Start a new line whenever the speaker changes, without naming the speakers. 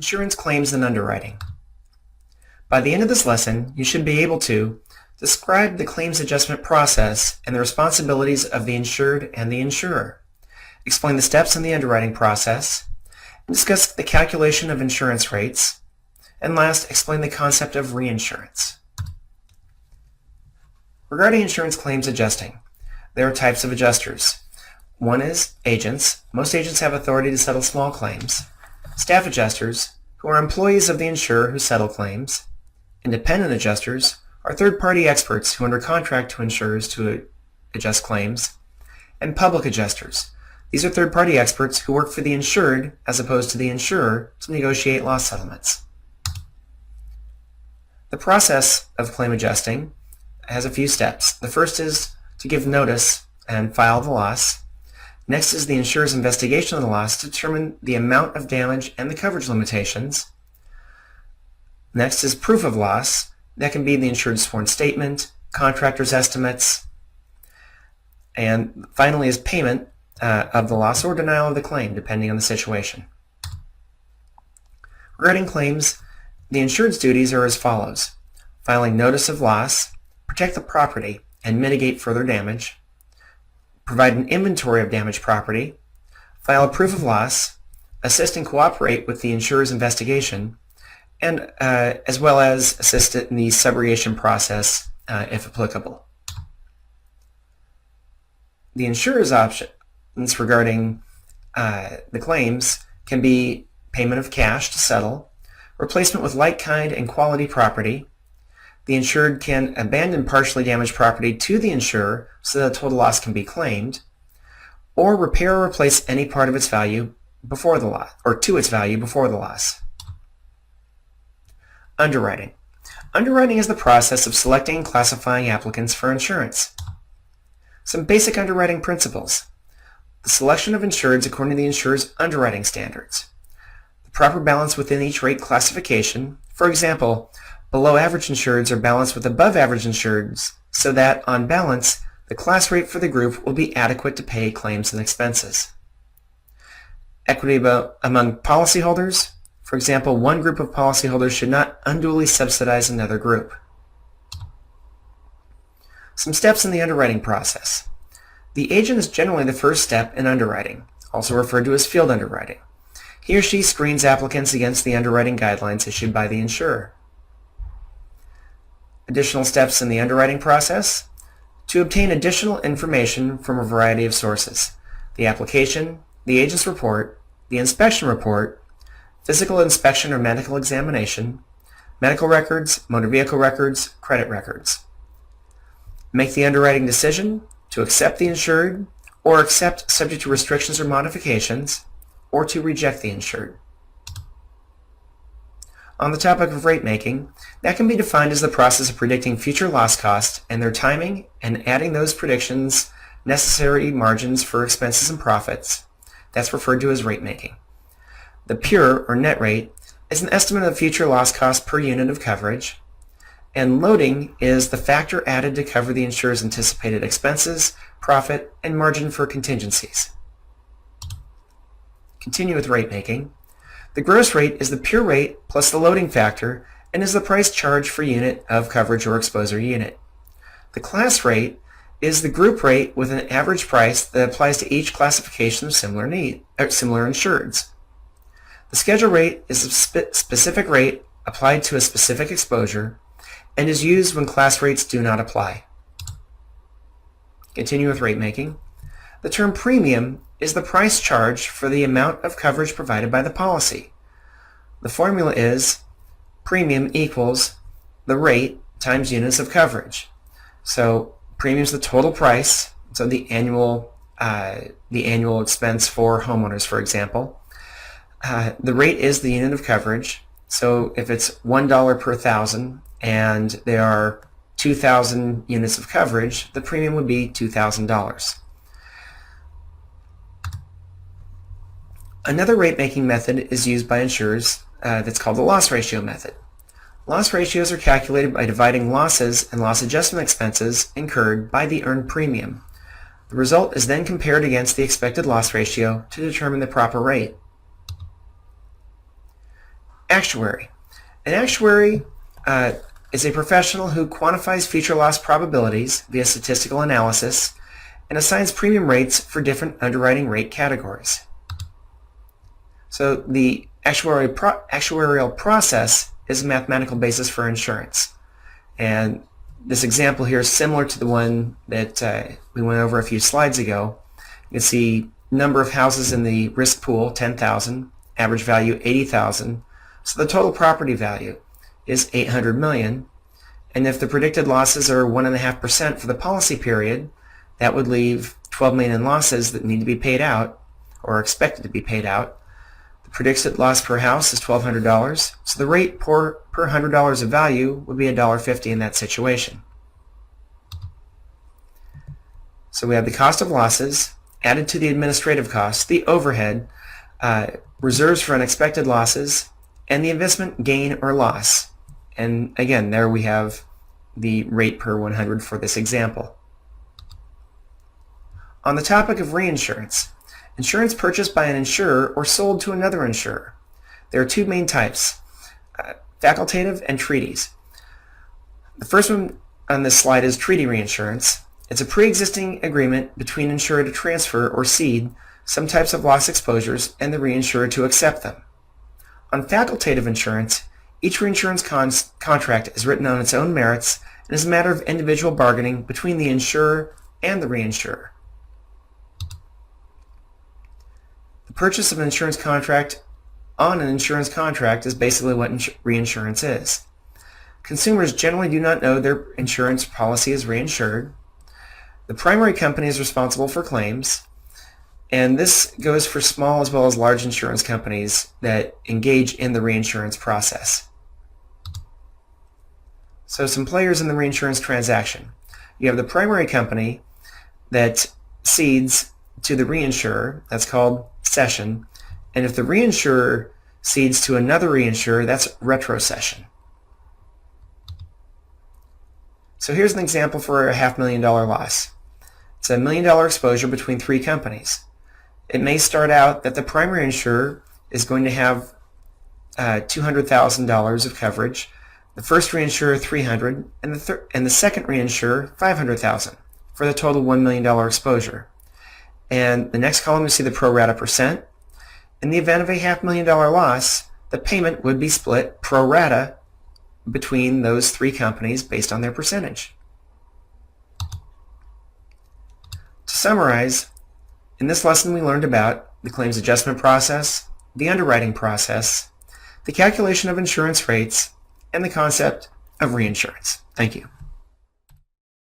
Insurance claims and underwriting. By the end of this lesson, you should be able to describe the claims adjustment process and the responsibilities of the insured and the insurer, explain the steps in the underwriting process, and discuss the calculation of insurance rates, and last, explain the concept of reinsurance. Regarding insurance claims adjusting, there are types of adjusters. One is agents. Most agents have authority to settle small claims. Staff adjusters, who are employees of the insurer who settle claims. Independent adjusters are third-party experts who are under contract to insurers to adjust claims. And public adjusters. These are third-party experts who work for the insured as opposed to the insurer to negotiate loss settlements. The process of claim adjusting has a few steps. The first is to give notice and file the loss. Next is the insurer's investigation of the loss to determine the amount of damage and the coverage limitations. Next is proof of loss. That can be the insured's sworn statement, contractor's estimates, and finally is payment of the loss or denial of the claim, depending on the situation. Regarding claims, the insured's duties are as follows: filing notice of loss, protect the property and mitigate further damage, provide an inventory of damaged property, file a proof of loss, assist and cooperate with the insurer's investigation, and as well as assist in the subrogation process if applicable. The insurer's options regarding the claims can be payment of cash to settle, replacement with like kind and quality property. The insured can abandon partially damaged property to the insurer so that the total loss can be claimed, or repair or replace any part of its value before the loss, or to its value before the loss. Underwriting. Underwriting is the process of selecting and classifying applicants for insurance. Some basic underwriting principles. The selection of insureds according to the insurer's underwriting standards. The proper balance within each rate classification. For example, below average insureds are balanced with above average insureds so that, on balance, the class rate for the group will be adequate to pay claims and expenses. Equity among policyholders. For example, one group of policyholders should not unduly subsidize another group. Some steps in the underwriting process. The agent is generally the first step in underwriting, also referred to as field underwriting. He or she screens applicants against the underwriting guidelines issued by the insurer. Additional steps in the underwriting process: to obtain additional information from a variety of sources: the application, the agent's report, the inspection report, physical inspection or medical examination, medical records, motor vehicle records, credit records. Make the underwriting decision to accept the insured, or accept subject to restrictions or modifications, or to reject the insured. On the topic of rate making, that can be defined as the process of predicting future loss costs and their timing and adding those predictions necessary margins for expenses and profits. That's referred to as rate making. The pure or net rate is an estimate of future loss costs per unit of coverage, and loading is the factor added to cover the insurer's anticipated expenses, profit, and margin for contingencies. Continue with rate making. The gross rate is the pure rate plus the loading factor and is the price charged for unit of coverage or exposure unit. The class rate is the group rate with an average price that applies to each classification of similar insureds. The schedule rate is a specific rate applied to a specific exposure and is used when class rates do not apply. Continue with rate making. The term premium is the price charged for the amount of coverage provided by the policy. The formula is premium equals the rate times units of coverage. So premium is the total price, so the annual expense for homeowners, for example. The rate is the unit of coverage. So if it's $1 per thousand and there are 2,000 units of coverage, the premium would be $2,000. Another rate-making method is used by insurers that's called the loss ratio method. Loss ratios are calculated by dividing losses and loss adjustment expenses incurred by the earned premium. The result is then compared against the expected loss ratio to determine the proper rate. actuary. An actuary is a professional who quantifies future loss probabilities via statistical analysis and assigns premium rates for different underwriting rate categories. So the actuarial process is a mathematical basis for insurance. And this example here is similar to the one that we went over a few slides ago. You can see number of houses in the risk pool, 10,000, average value 80,000. So the total property value is 800 million. And if the predicted losses are 1.5% for the policy period, that would leave 12 million in losses that need to be paid out or are expected to be paid out. The predicted loss per house is $1,200, so the rate per $100 of value would be $1.50 in that situation. So we have the cost of losses added to the administrative costs, the overhead, reserves for unexpected losses, and the investment gain or loss. And again, there we have the rate per 100 for this example. On the topic of reinsurance, insurance purchased by an insurer or sold to another insurer. There are two main types, facultative and treaties. The first one on this slide is treaty reinsurance. It's a pre-existing agreement between insurer to transfer or cede some types of loss exposures and the reinsurer to accept them. On facultative insurance, each reinsurance contract is written on its own merits and is a matter of individual bargaining between the insurer and the reinsurer. The purchase of an insurance contract on an insurance contract is basically what reinsurance is. Consumers generally do not know their insurance policy is reinsured. The primary company is responsible for claims, and this goes for small as well as large insurance companies that engage in the reinsurance process. So some players in the reinsurance transaction. You have the primary company that cedes to the reinsurer, that's called cession, and if the reinsurer cedes to another reinsurer, that's retrocession. So here's an example for a $500,000 loss. It's a $1 million exposure between three companies. It may start out that the primary insurer is going to have $200,000 of coverage, the first reinsurer $300,000, and the second reinsurer $500,000 for the total $1 million exposure. And the next column you see the pro rata percent. In the event of a $500,000 loss, the payment would be split pro rata between those three companies based on their percentage. To summarize, in this lesson we learned about the claims adjustment process, the underwriting process, the calculation of insurance rates, and the concept of reinsurance. Thank you.